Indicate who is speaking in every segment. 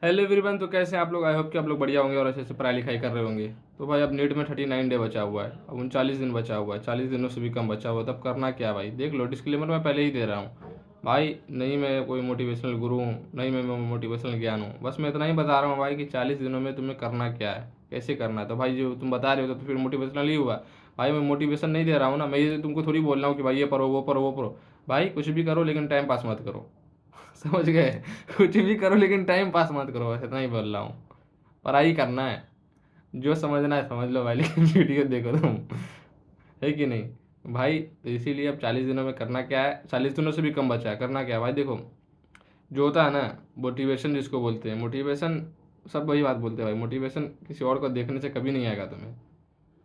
Speaker 1: Hello everyone, तो कैसे हैं आप लोग। आई होप कि आप लोग बढ़िया होंगे और अच्छे से पढ़ाई लिखाई कर रहे होंगे। तो भाई अब नीट में 39 डे बचा हुआ है, अब 39 दिन बचा हुआ है, 40 दिनों से भी कम बचा हुआ है। तब करना क्या है भाई, देख लो डिस्क्लेमर मैं पहले ही दे रहा हूँ भाई। नहीं मैं कोई मोटिवेशनल गुरु हूँ, नहीं मैं मोटिवेशनल ज्ञान हूँ, बस मैं इतना ही बता रहा हूँ भाई कि 40 दिनों में तुम्हें करना क्या है, कैसे करना है। तो भाई जो तुम बता रहे हो तो फिर मोटिवेशनल ही हुआ। भाई मैं मोटिवेशन नहीं दे रहा हूँ ना, मैं ये तुमको थोड़ी बोल रहा हूँ कि भाई ये पढ़ो वो पढ़ो वो पढ़ो। भाई कुछ भी करो लेकिन टाइम पास मत करो। समझ गए। कुछ भी करो लेकिन टाइम पास मत करो, बस इतना ही बोल रहा हूँ। पढ़ाई करना है, जो समझना है समझ लो भाई, लेकिन वीडियो देखो तुम। है कि नहीं भाई। तो इसीलिए अब 40 दिनों में करना क्या है, 40 दिनों से भी कम बचा है, करना क्या है भाई। देखो जो होता है ना, मोटिवेशन जिसको बोलते हैं, मोटिवेशन सब वही बात बोलते हैं भाई। मोटिवेशन किसी और को देखने से कभी नहीं आएगा तुम्हें,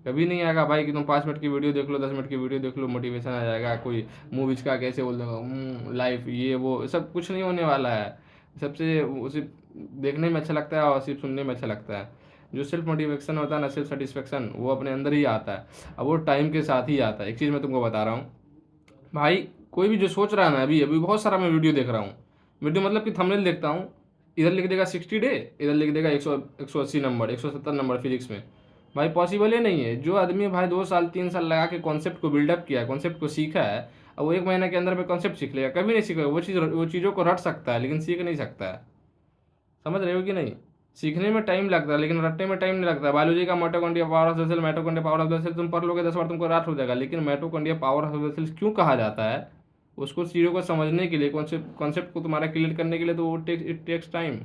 Speaker 1: कभी नहीं आएगा भाई कि तुम 5 मिनट की वीडियो देख लो, 10 मिनट की वीडियो देख लो, मोटिवेशन आ जाएगा। कोई मूवीज का कैसे बोल दो लाइफ ये वो सब कुछ नहीं होने वाला है। सबसे वो सिर्फ देखने में अच्छा लगता है और सिर्फ सुनने में अच्छा लगता है। जो सेल्फ मोटिवेशन होता है ना, सेल्फ सेटिस्फेक्शन, वो अपने अंदर ही आता है। अब वो टाइम के साथ ही आता है। एक चीज़ मैं तुमको बता रहा हूँ भाई, कोई भी जो सोच रहा है ना, अभी अभी बहुत सारा मैं वीडियो देख रहा हूँ। वीडियो मतलब कि थंबनेल देखता हूँ, इधर लिख देगा 60 डे, इधर लिख देगा 180 नंबर, 170 नंबर फिजिक्स में। भाई पॉसिबल ही नहीं है। जो आदमी भाई 2 साल 3 साल लगा के कॉन्सेप्ट को बिल्डअप किया है, कॉन्सेप्ट को सीखा है, अब वो 1 महीने के अंदर में कॉन्सेप्ट सीख लेगा, कभी नहीं सीखेगा। वो चीज़ों को रट सकता है लेकिन सीख नहीं सकता है। समझ रहे हो कि नहीं। सीखने में टाइम लगता है लेकिन रटने में टाइम नहीं लगता। बायोलॉजी का mitochondria power of the cell, mitochondria power of the cell तुम पढ़ लोगे 10 बार, तुमको रात हो जाएगा। लेकिन mitochondria power of the cell क्यों कहा जाता है, उसको चीज़ों को समझने के लिए, कॉन्सेप्ट को तुम्हारा क्लियर करने के लिए, तो वो इट टेक्स टाइम।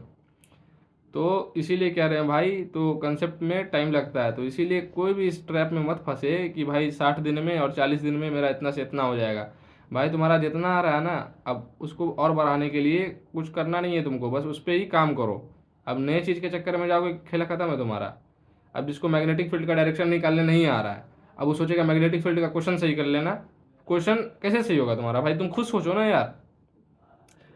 Speaker 1: तो इसीलिए कह रहे हैं भाई, तो कंसेप्ट में टाइम लगता है। तो इसीलिए कोई भी इस ट्रैप में मत फंसे कि भाई 60 दिन में और 40 दिन में मेरा इतना से इतना हो जाएगा। भाई तुम्हारा जितना आ रहा है ना, अब उसको और बढ़ाने के लिए कुछ करना नहीं है तुमको, बस उस पर ही काम करो। अब नए चीज़ के चक्कर में जाओगे, खेला खत्म है तुम्हारा। अब जिसको मैग्नेटिक फील्ड का डायरेक्शन निकालने नहीं आ रहा है, अब वो सोचेगा मैग्नेटिक फील्ड का क्वेश्चन सही कर लेना। क्वेश्चन कैसे सही होगा तुम्हारा भाई, तुम खुद सोचो ना यार।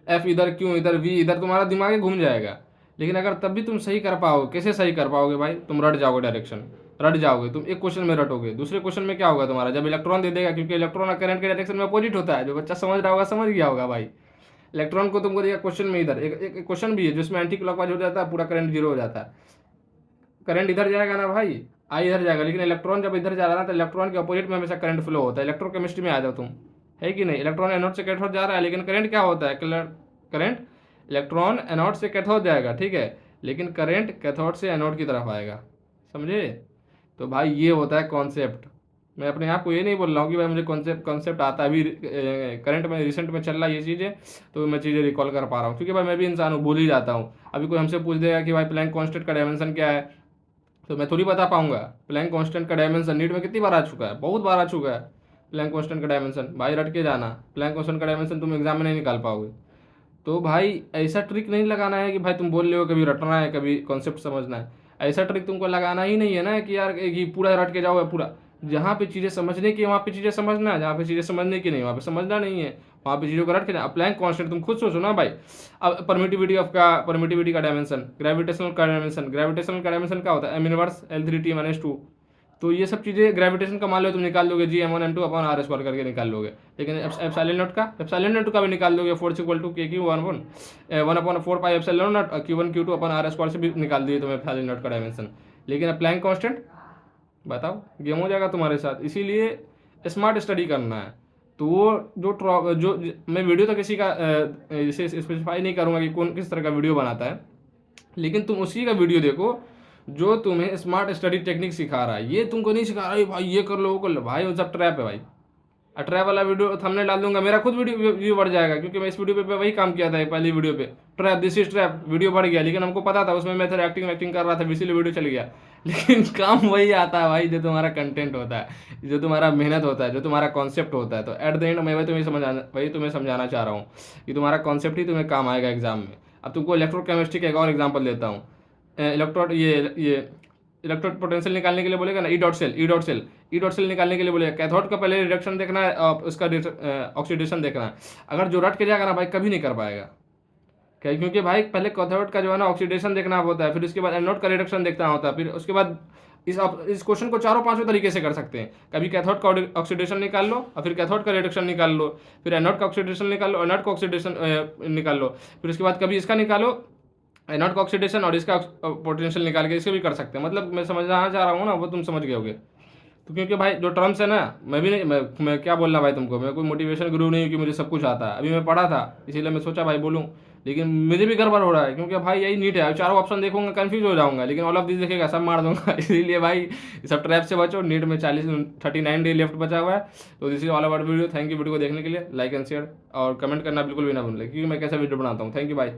Speaker 1: एफ इधर क्यों, इधर वी इधर, तुम्हारा दिमाग ही घूम जाएगा। लेकिन अगर तब भी तुम सही कर पाओगे, कैसे सही कर पाओगे भाई, तुम रट जाओगे डायरेक्शन, रट जाओगे तुम। एक क्वेश्चन में रटोगे, दूसरे क्वेश्चन में क्या होगा तुम्हारा, जब इलेक्ट्रॉन दे देगा, क्योंकि इलेक्ट्रॉन करंट के डायरेक्शन में अपोजिट होता है। जो बच्चा समझ रहा होगा समझ गया होगा भाई। इलेक्ट्रॉन को तुमको दिया क्वेश्चन में इधर, एक क्वेश्चन भी है जिसमें एंटी क्लॉकवाइज हो जाता है, पूरा करंट जीरो हो जाता है। करंट इधर जाएगा ना भाई, आई इधर जाएगा, लेकिन इलेक्ट्रॉन जब इधर जा रहा है ना, तो इलेक्ट्रॉन के अपोजिट में हमेशा करंट फ्लो होता है। इलेक्ट्रोकेमिस्ट्री में आ जाओ तुम। है कि नहीं। इलेक्ट्रॉन एनोड से कैथोड जा रहा है, लेकिन करंट क्या होता है, करंट इलेक्ट्रॉन एनोड से कैथोड जाएगा, ठीक है, लेकिन करंट कैथोड से एनोड की तरफ आएगा। समझे। तो भाई ये होता है कॉन्सेप्ट। मैं अपने आप को ये नहीं बोल रहा हूँ कि भाई मुझे कॉन्सेप्ट कॉन्सेप्ट आता है। अभी करंट में रिसेंट में चल रहा है ये चीज़ें, तो मैं चीज़ें रिकॉल कर पा रहा हूँ, क्योंकि भाई मैं भी इंसान हूँ, भूल ही जाता हूँ। अभी कोई हमसे पूछ देगा कि भाई प्लैंक कांस्टेंट का डायमेंशन क्या है, तो मैं थोड़ी बता पाऊंगा। प्लैंक कांस्टेंट का डायमेंशन नीट में कितनी बार आ चुका है, बहुत बार आ चुका है। प्लैंक कांस्टेंट का डायमेंशन भाई रट के जाना, प्लैंक कांस्टेंट का डायमेंशन तुम एग्जाम में नहीं निकाल पाओगे। तो भाई ऐसा ट्रिक नहीं लगाना है कि भाई तुम बोल रहे हो कभी रटना है कभी कॉन्सेप्ट समझना है। ऐसा ट्रिक तुमको लगाना ही नहीं है ना कि यार कि पूरा रट के जाओ पूरा। जहाँ पे चीज़ें समझने की वहाँ पे चीज़ें समझना है, जहाँ पे चीज़ें समझने की नहीं वहाँ पे समझना नहीं है। वहाँ पे चीज़ों को रट के जाओ। प्लैंक कांस्टेंट तुम खुद सोचो ना भाई। अब परमिटिविटी का डायमेंशन, ग्रेविटेशनल का डायमेंशन क्या होता है, एम इनवर्स L3T-2। तो ये सब चीज़ें ग्रेविटेशन का मान लो तुम निकाल लोगे, G m1 m2/r² करके निकाल लोगे। लेकिन एप्सिलॉन नॉट का भी निकाल लोगे, force equal to K/1/4 Q1 Q2/r² से भी निकाल दिए तुम एप्सिलॉन नॉट का डायमेंशन। लेकिन अब प्लैंक कांस्टेंट बताओ, गेम हो जाएगा तुम्हारे साथ। इसीलिए स्मार्ट स्टडी करना है। तो वो जो मैं वीडियो तो किसी का इसे स्पेसिफाई नहीं करूँगा कि कौन किस तरह का वीडियो बनाता है, लेकिन तुम उसी का वीडियो देखो जो तुम्हें स्मार्ट स्टडी टेक्निक सिखा रहा है। ये तुमको नहीं सिखा रहा है भाई ये कर लो वो कर लो, भाई वो सब ट्रैप है भाई। ट्रैप वाला वीडियो थंबनेल डाल दूंगा, मेरा खुद वीडियो व्यू बढ़ जाएगा, क्योंकि मैं इस वीडियो पे वही काम किया था पहली वीडियो पे। Trap, this is trap, video बढ़ गया, लेकिन हमको पता था उसमें मैं फिर एक्टिंग कर रहा था, इसीलिए वीडियो चल गया। लेकिन काम वही आता है भाई जो तुम्हारा कंटेंट होता है, जो तुम्हारा मेहनत होता है, जो तुम्हारा कॉन्सेप्ट होता है। तो एट द एंड मैं वही तुम्हें समझाना चाह रहा हूँ कि तुम्हारा कॉन्सेप्ट ही तुम्हें काम आएगा एग्जाम में। अब तुमको इलेक्ट्रोकेमिस्ट्री का एक और एग्जाम्पल देता हूँ। इलेक्ट्रोड ये इलेक्ट्रोड पोटेंशियल निकालने के लिए बोलेगा ना, ई डॉट सेल निकालने के लिए बोलेगा, कैथोड का पहले रिडक्शन देखना है और उसका ऑक्सीडेशन देखना है। अगर जो रट के जाएगा ना भाई, कभी नहीं कर पाएगा। क्या, क्योंकि भाई पहले कैथोड का जो है ना ऑक्सीडेशन देखना होता है, फिर उसके बाद एनोड का रिडक्शन देखना होता है, फिर उसके बाद इस क्वेश्चन को चारों पांचों तरीके से कर सकते हैं। कभी कैथोड का ऑक्सीडेशन निकाल लो और फिर कैथोड का रिडक्शन निकाल लो, फिर एनोड का ऑक्सीडेशन निकाल लो, एनोड का ऑक्सीडेशन निकाल लो, फिर उसके बाद कभी इसका निकालो, नॉट का ऑक्सीडेशन और इसका पोटेंशियल निकाल के इसको भी कर सकते हैं। मतलब मैं समझना चाह रहा हूँ ना, वो तुम समझ गए होगे। तो क्योंकि भाई जो टर्म्स है ना, मैं भी नहीं, मैं क्या बोलना भाई तुमको, मैं कोई मोटिवेशन गुरु नहीं हूँ कि मुझे सब कुछ आता है। अभी मैं पढ़ा था इसीलिए मैं सोचा भाई बोलूँ, लेकिन मुझे भी गड़बड़ हो रहा है क्योंकि भाई यही नीट है। चारों ऑप्शन देखूंगा कंफ्यूज हो जाऊंगा, लेकिन ऑल ऑफ दिस देखेगा सब मार दूंगा। इसीलिए भाई सब ट्रैप से बचो। नीट में 39 डे लेफ्ट बचा हुआ है। तो this is all about video. Thank you video को देखने के लिए। लाइक एंड शेयर और कमेंट करना बिल्कुल भी ना भूलें, क्योंकि मैं कैसा वीडियो बनाता हूँ। थैंक यू भाई।